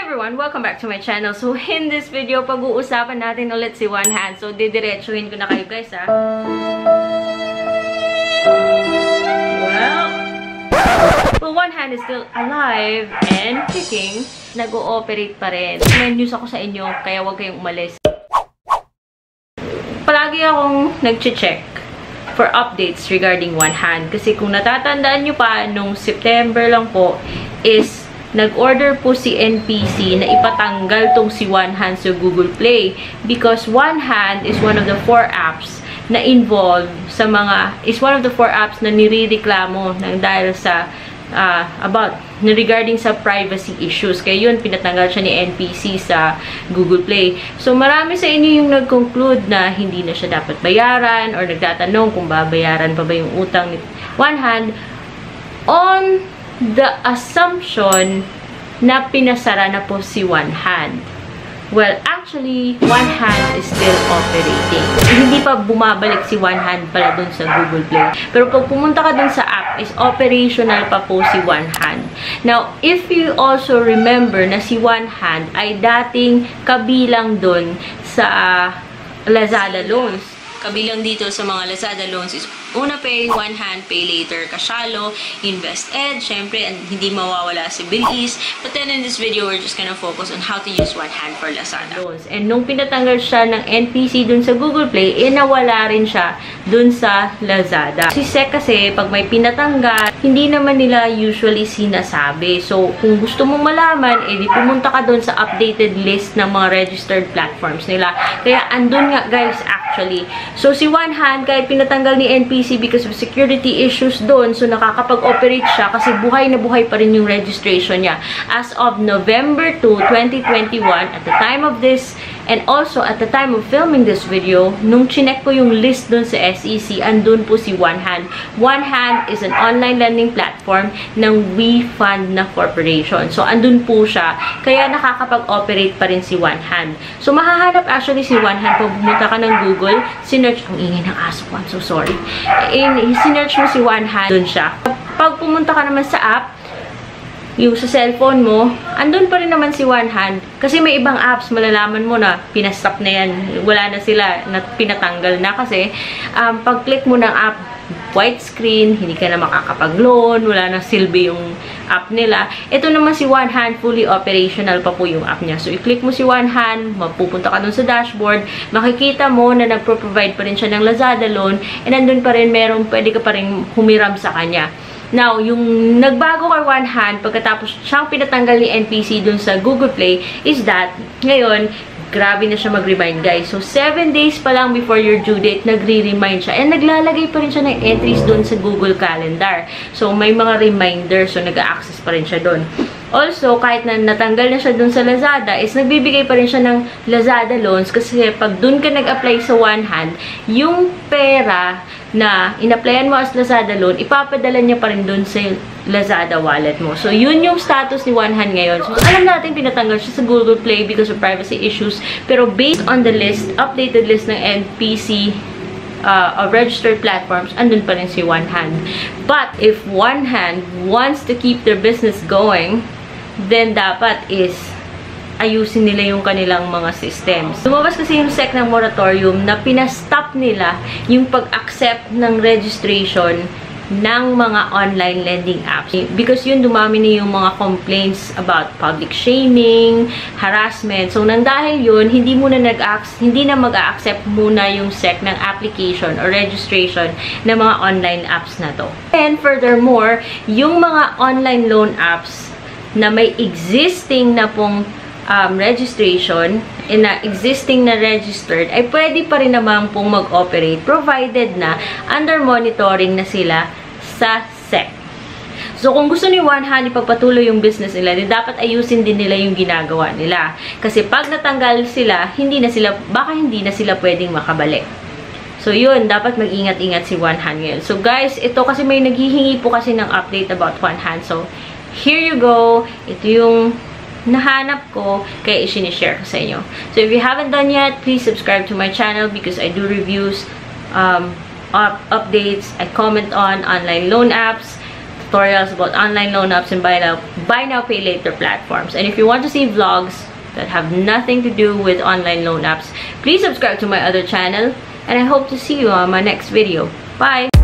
everyone! Welcome back to my channel. So, in this video, pag-uusapan natin ulit si One Hand. So, didiretsuhin ko na kayo guys, ha? Well, One Hand is still alive and kicking. Nag-ooperate pa rin. May news ako sa inyo, kaya huwag kayong umalis. Palagi akong nag-check for updates regarding One Hand. Kasi kung natatandaan nyo pa, nung September lang po, is nag-order po si NPC na ipatanggal tong si One Hand sa Google Play because One Hand is one of the 4 apps na involved sa is one of the 4 apps na nirereklamo ng dahil sa regarding sa privacy issues. Kaya yun, pinatanggal siya ni NPC sa Google Play. So, marami sa inyo yung nag-conclude na hindi na siya dapat bayaran or nagtatanong kung babayaran pa ba yung utang ni One Hand on the assumption na pinasara na po si One Hand. Well, actually, One Hand is still operating. Hindi pa bumabalik si One Hand pala dun sa Google Play. Pero pag pumunta ka dun sa app, is operational pa po si One Hand. Now, if you also remember na si One Hand ay dating kabilang dun sa Lazada loans. Kabilang dito sa mga Lazada loans is Una Pay, One Hand, Pay Later, Kashalo, InvestEd, syempre, hindi mawawala si Bilis. But then in this video, we're just gonna focus on how to use One Hand for Lazada loans. And nung pinatanggal siya ng NPC dun sa Google Play, nawala rin siya dun sa Lazada. Si SEC kasi, pag may pinatanggal, hindi naman nila usually sinasabi. So, kung gusto mong malaman, di pumunta ka dun sa updated list ng mga registered platforms nila. Kaya, andun nga guys, actually. So, si One Hand, kahit pinatanggal ni NPC because of security issues doon, so nakakapag-operate siya kasi buhay na buhay pa rin yung registration niya. As of November 2, 2021, at the time of this, and also at the time of filming this video, nung chinek ko yung list doon sa SEC, andun po si One Hand. One Hand is an online lending platform ng WeFund na corporation. So, andun po siya. Kaya nakakapag-operate pa rin si One Hand. So, mahahanap actually si One Hand pag pumunta ka ng Google, sinearch, ang ingay ng aso ko, I'm so sorry. Sinearch mo si One Hand, dun siya. Pag pumunta ka naman sa app, yung sa cellphone mo, andun pa rin naman si One Hand. Kasi may ibang apps, malalaman mo na pinastop na yan. Wala na sila, na pinatanggal na kasi. Pag-click mo ng app, white screen, hindi ka na makakapag-loan, wala na silbi yung app nila. Ito naman si One Hand, fully operational pa po yung app niya. So, i-click mo si One Hand, mapupunta ka dun sa dashboard, makikita mo na nagpro-provide pa rin siya ng Lazada loan, and andun pa rin pwede ka pa rin humiram sa kanya. Now, yung nagbago kay One Hand, pagkatapos siyang pinatanggal ni NPC dun sa Google Play, is that, ngayon, grabe na siya mag-remind, guys. So, 7 days pa lang before your due date, nagre-remind siya. And naglalagay pa rin siya ng entries dun sa Google Calendar. So, may mga reminders. So, nag-a-access pa rin siya dun. Also, kahit na natanggal na siya dun sa Lazada, is nagbibigay pa rin siya ng Lazada loans kasi pag dun ka nag-apply sa One Hand, yung pera na in-applyan mo as Lazada loan, ipapadala niya pa rin dun sa Lazada wallet mo. So, yun yung status ni One Hand ngayon. So, alam natin pinatanggal siya sa Google Play because of privacy issues. Pero based on the list, updated list ng NPC of registered platforms, andun pa rin si One Hand. But, if One Hand wants to keep their business going, then dapat is ayusin nila yung kanilang mga systems. Lumabas kasi yung SEC ng moratorium na pinastop nila yung pag-accept ng registration ng mga online lending apps. Because yun, dumami na yung mga complaints about public shaming, harassment. So, nang dahil yun, hindi na mag-a-accept muna yung SEC ng application or registration ng mga online apps na to. And furthermore, yung mga online loan apps na may existing na pong registration na existing na registered ay pwede pa rin naman pong mag-operate provided na under monitoring na sila sa SEC. So, kung gusto ni One Hand ipagpatuloy yung business nila, dapat ayusin din nila yung ginagawa nila. Kasi pag natanggal sila, baka hindi na sila pwedeng makabalik. So, yun, dapat mag-ingat-ingat si One Hand ngayon. So, guys, ito kasi may naghihingi po kasi ng update about One Hand. So, here you go. Ito yung nahanap ko, kaya i-share ko sa inyo. So, if you haven't done yet, please subscribe to my channel because I do reviews, updates, I comment on online loan apps, tutorials about online loan apps and buy now, pay later platforms. And if you want to see vlogs that have nothing to do with online loan apps, please subscribe to my other channel. And I hope to see you on my next video. Bye!